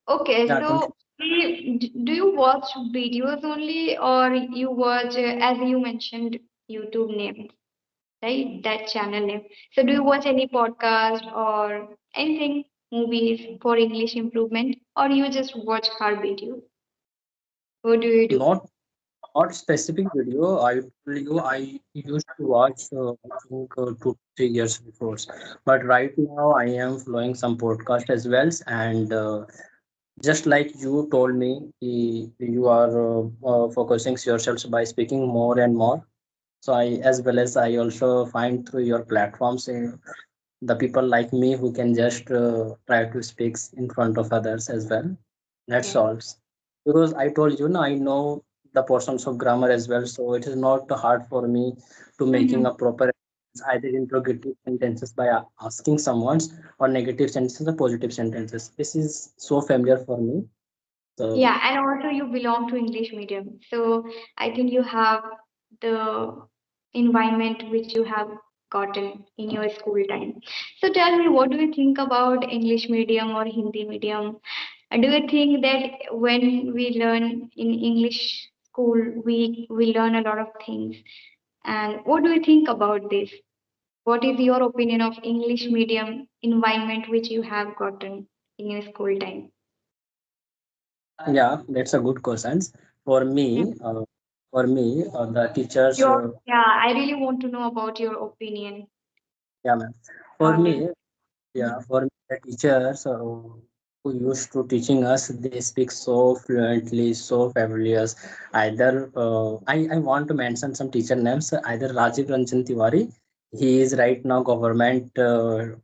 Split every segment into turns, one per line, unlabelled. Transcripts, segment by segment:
Okay,
Yeah,
so do you watch videos only, or you watch, as you mentioned, YouTube name, right? That channel name. So do you watch any podcast or anything, movies for English improvement, or you just watch her video? What do you do?
not not specific video. I tell you, I used to watch, I think 2 3 years before, but right now I am following some podcast as well, and just like you told me, you are focusing yourselves by speaking more and more. So I, as well as I also find through your platforms, the people like me who can just try to speak in front of others as well. That
Okay.
solves, because I told you, no, I know the portions of grammar as well, so it is not hard for me to making
Mm-hmm.
a proper either interrogative sentences by asking someone, or negative sentences or positive sentences. This is so familiar for me. So
Yeah, and also you belong to English medium. So I think you have the environment which you have gotten in your school time. So tell me, what do you think about English medium or Hindi medium? Do you think that when we learn in English school, we learn a lot of things? And what do you think about this? What is your opinion of English medium environment which you have gotten in your school time?
yeah, that's a good question. For me, the teachers,
Yeah, I really want to know about your opinion
yeah, ma'am. For
about it.
me, yeah, for me, the teachers who used to teaching us, they speak so fluently, so fabulous. Either I want to mention some teacher names. Either Rajiv Ranjan Tiwari, he is right now government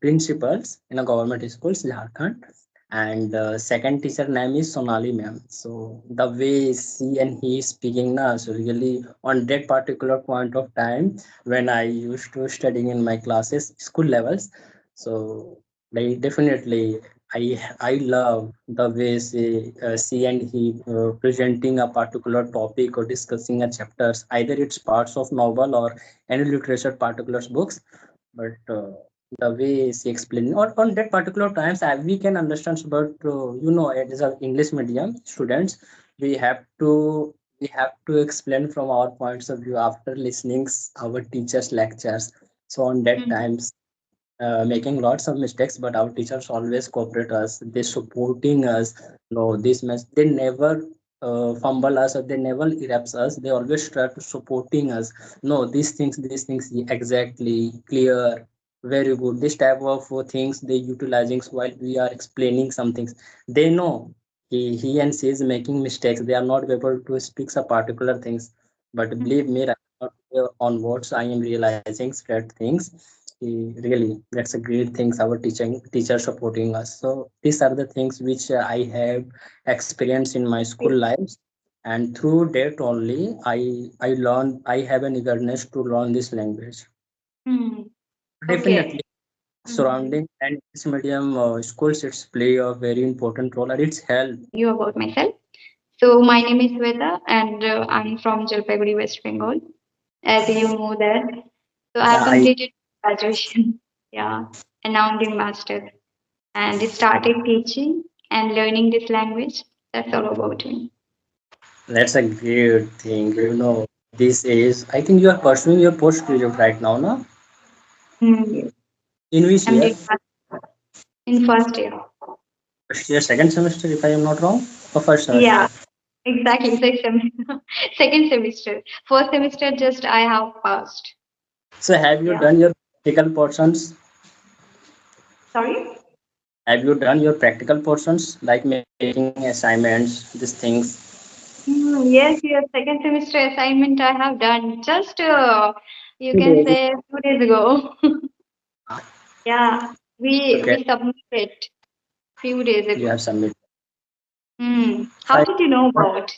principals in a government school, Jharkhand. And second teacher name is Sonali ma'am. So the way she and he is speaking now, so really on that particular point of time when I used to studying in my classes, school levels. So they definitely, I love the way she and he presenting a particular topic or discussing a chapters. Either it's parts of novel or any literature particular books, but the way she explained on that particular times, we can understand. But it is a English medium students. We have to we have to explain from our points of view after listening our teachers lectures. So on that
Mm.
times making lots of mistakes, but our teachers always cooperate us. They supporting us. No, this mess. They never fumble us, or they never erupts us. They always try to supporting us. No, these things, exactly clear, very good. This type of things they utilizing while we are explaining some things. They know he and she is making mistakes. They are not able to speak some particular things. But believe me, right now, onwards, I am realizing that things. Really, that's a great things our teaching teacher supporting us. So these are the things which I have experienced in my school lives, and through that only I have an eagerness to learn this language.
Mm.
Definitely,
Okay. Mhm.
surrounding and this medium schools, it's play a very important role, and it's help.
You about myself. So my name is Sweta, and I'm from Jalpaiguri, West Bengal. As you know that, so I have
I
completed graduation. Yeah, and now I'm doing master and started teaching and learning this language. That's all about me.
That's a great thing. This is, I think you are pursuing your postgraduate right now, no?
Mm.
In which
I'm
year?
doing in first year.
First year, second semester, if I am not wrong, or first semester.
Yeah, exactly. Second semester. First semester, just I have passed.
So have you
Yeah.
done your practical portions?
Sorry?
Have you done your practical portions like making assignments, these things?
Yes, yes. Second semester assignment I have done just you can
Today,
say 2 days ago. Yeah,
okay,
we submitted few days
you have
ago.
submitted.
How did you know about?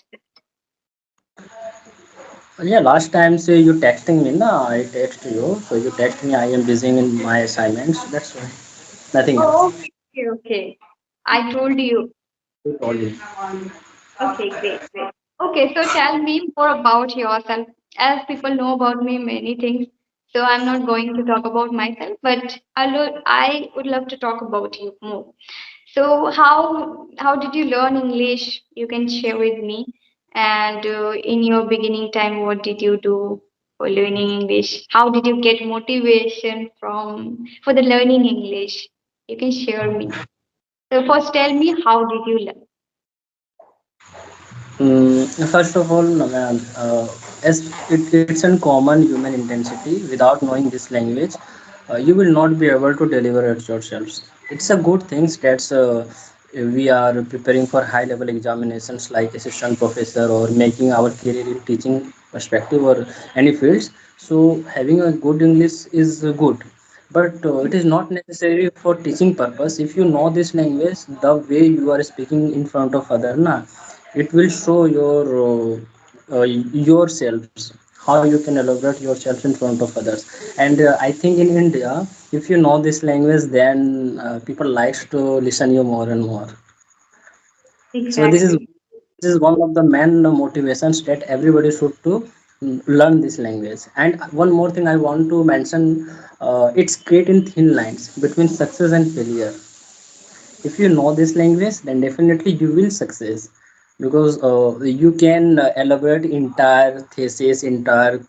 Yeah, last time say you texting me, na? I text you. So you text me, I am busy in my assignments. That's why. Nothing else.
Oh, okay, okay. I told you.
I told you.
Okay, great, great. Okay, so tell me more about yourself. As people know about me many things, so I'm not going to talk about myself, but I would love to talk about you more. So how did you learn English? You can share with me. And in your beginning time, what did you do for learning English? How did you get motivation from for the learning English? You can share me. So first, tell me how did you learn?
First of all, ma'am, as it's a common human intensity, without knowing this language, you will not be able to deliver it yourselves. It's a good thing that we are preparing for high level examinations like assistant professor or making our career in teaching perspective or any fields. So having a good English is good, but it is not necessary for teaching purpose. If you know this language, the way you are speaking in front of other, na, it will show yourselves how you can elaborate yourself in front of others. And I think in India, if you know this language, then people likes to listen you more and more. So
Exactly.
this is one of the main motivations that everybody should to learn this language. And one more thing I want to mention, it's creating thin lines between success and failure. If you know this language, then definitely you will success, because you can elaborate entire thesis, entire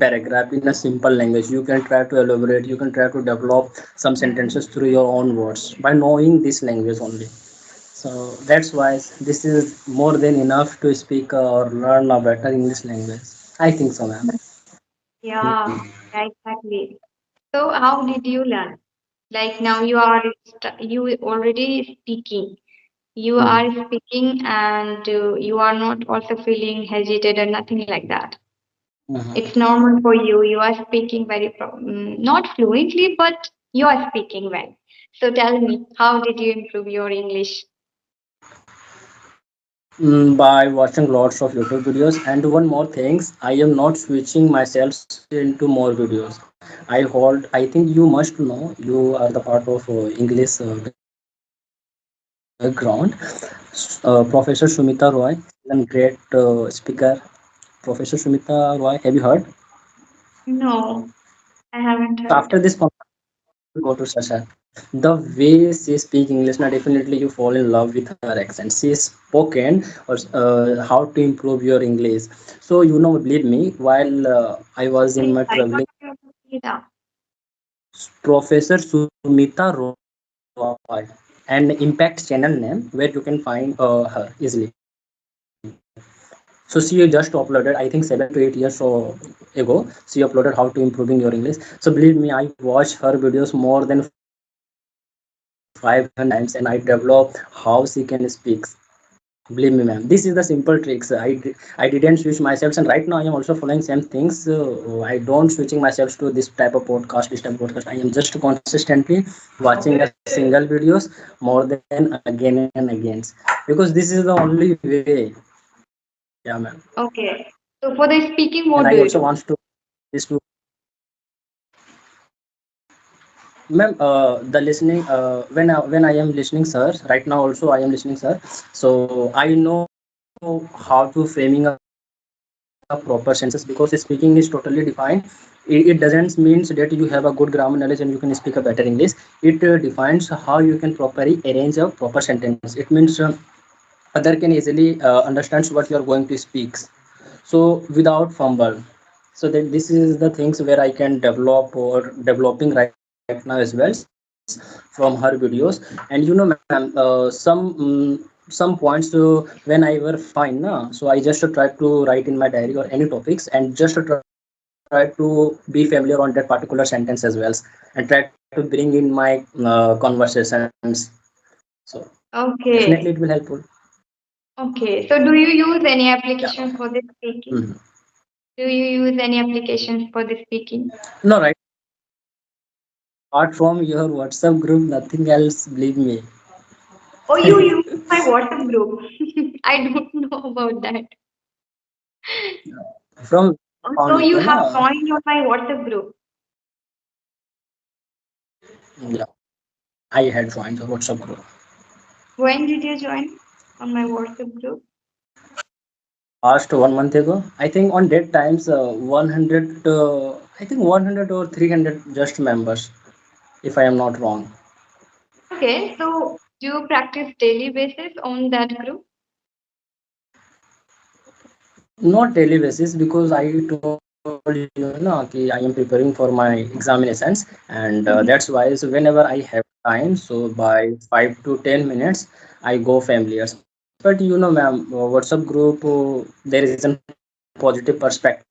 paragraph in a simple language. You can try to elaborate, you can try to develop some sentences through your own words by knowing this language only. So that's why this is more than enough to speak or learn a better English language, I think so, ma'am.
Yeah, exactly. So how did you learn? Like now you already speaking. You
Mhm.
are speaking and you are not also feeling hesitant or nothing like that. It's
Mhm.
normal for you. You are speaking not fluently, but you are speaking well. So tell me, how did you improve your English?
By watching lots of YouTube videos. And one more things, I am not switching myself into more videos. I think you must know, you are the part of English background. Professor Sumita Roy is a great speaker. Professor Sumita Roy, have you heard?
No, I
So
haven't
after
heard.
this go to Sasha. The way she speak English, now definitely you fall in love with her accent. She is spoken or how to improve your English. So believe me, while I was in my
Sorry,
traveling,
what's your Nida?
Professor Sumita Roy and Impact channel name where you can find her easily. So she just uploaded, I think 7 to 8 years ago. She uploaded how to improving your English. So believe me, I watched her videos more than 500 times and I developed how she can speak. Believe me, ma'am, this is the simple tricks. I didn't switch myself, and right now I am also following same things. I don't switching myself to this type of podcast, this type of podcast. I am just consistently watching a single videos more than again and again, because this is the only way. Yeah, ma'am.
Okay.
And I
So
also
for the
want to
speaking, what do you
this
do?
to ma'am, the listening, when I am listening, sir. Right now also I am listening, sir. So I know how to framing a proper sentences, because speaking is totally defined. It doesn't means that you have a good grammar knowledge and you can speak a better English. It defines how you can properly arrange a proper sentence. It means other can easily understands what you are going to speak, so without fumble. So then this is the things where I can develop or developing right now as well from her videos. And ma'am, some points when I were fine na, so I just try to write in my diary or any topics and just try to be familiar on that particular sentence as well, and try to bring in my conversations. So definitely it will helpful.
Okay. Okay. So do you use any
Yeah.
application for the
Mhm.
speaking? Do you use any applications for the speaking?
No, right. Apart from your WhatsApp group, nothing else, believe me.
Oh, you use my WhatsApp group. I don't know about that.
From
So
found
you
you,
have
na?
joined on my WhatsApp group.
Yeah, I had joined the WhatsApp group.
When did you join on my WhatsApp group?
Last 1 month ago, I think on that times 100, I think 100 or 300 just members, if I am not wrong.
Okay, so Do you practice daily basis on that group?
Not daily basis because I told you na कि I am preparing for my examinations, and that's why so whenever I have time, so by 5 to 10 minutes I go familiars. But you know, ma'am, WhatsApp group, there is a positive perspective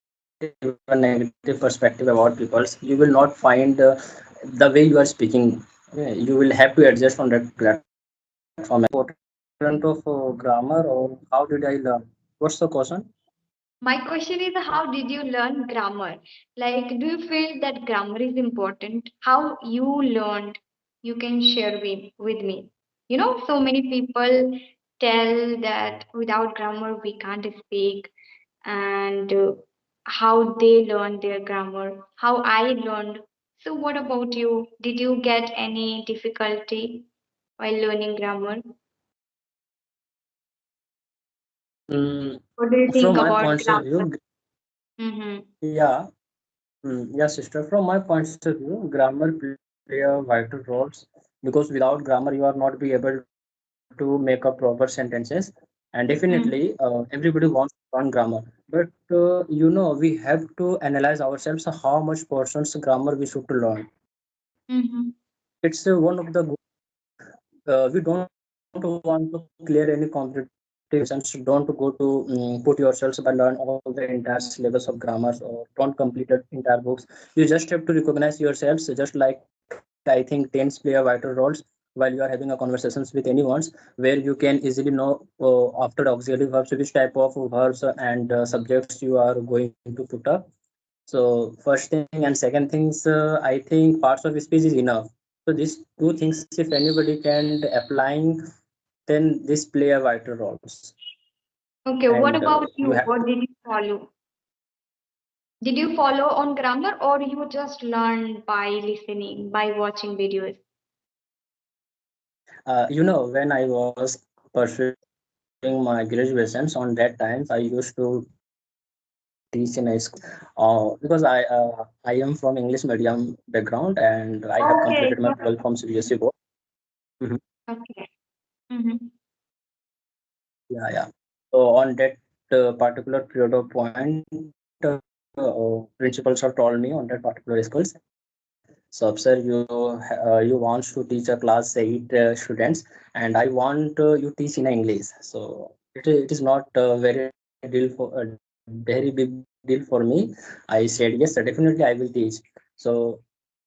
and negative perspective about people. You will not find the way you are speaking. You will have to adjust on that platform. Important of grammar, or how did I learn? What's the question?
My question is, how did you learn grammar? Like, do you feel that grammar is important? How you learned? You can share with me. You know, so many people tell that without grammar we can't speak, and how they learn their grammar, how I learned. So, what about you? Did you get any difficulty while learning grammar? What do you think
From my
about
point of
grammar?
view,
Mm-hmm.
yeah, yeah, sister. From my point of view, grammar play a vital role because without grammar, you are not be able to make a proper sentences. And definitely, everybody wants to learn grammar, but we have to analyze ourselves how much portions grammar we should to learn.
Mm-hmm.
It's one of the we don't want to clear any competitive exams. Don't go to put yourselves by learn all the entire syllabus of grammars, or don't complete the entire books. You just have to recognize yourselves, just like I think tense play a vital roles while you are having a conversations with anyone, where you can easily know after auxiliary verbs which type of verbs and subjects you are going to put up. So first thing, and second things, I think parts of speech is enough. So these two things, if anybody can applying, then this play a vital roles.
Okay,
And
what about
you
you?
have to
What did you follow? Did you follow on grammar or you just learn by listening, by watching videos?
when I was pursuing my graduations, on that times I used to teach in a school, because I am from English medium background, and I have completed my 12 from
Okay,
CBSE board. Mhm.
okay. Mm-hmm.
Yeah, yeah. So on that particular period of point, principals have told me on that particular schools. So, sir, you wants to teach a class 8 students, and I want you teach in English. So it is not very big deal for me. I said yes, sir, definitely I will teach. So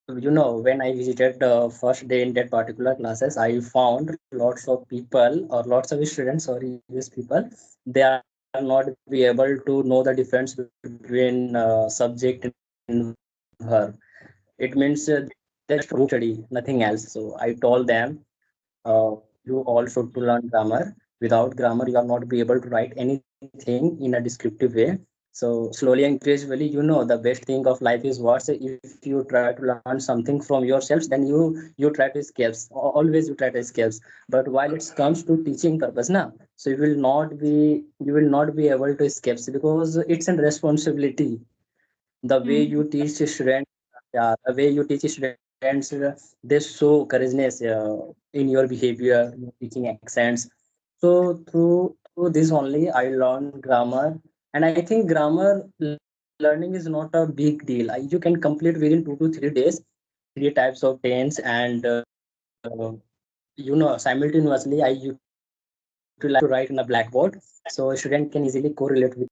when I visited the first day in that particular classes, I found lots of people, or lots of students or US people, they are not be able to know the difference between subject and verb. It means they just rote study, nothing else. So I told them, you all should to learn grammar. Without grammar, you are not be able to write anything in a descriptive way. So slowly and gradually, the best thing of life is what, if you try to learn something from yourselves, then you try to escape. Always you try to escape. But while it comes to teaching purpose, na, so you will not be able to escape, because it's a responsibility. The way you
Mm-hmm.
teach students, yeah, the way you teach students, they show courageousness in your behavior, your teaching accents. So through this only I learned grammar. And I think grammar learning is not a big deal. You can complete within 2 to 3 days, three types of tense. And simultaneously I utilize to write in a blackboard, so a student can easily correlate with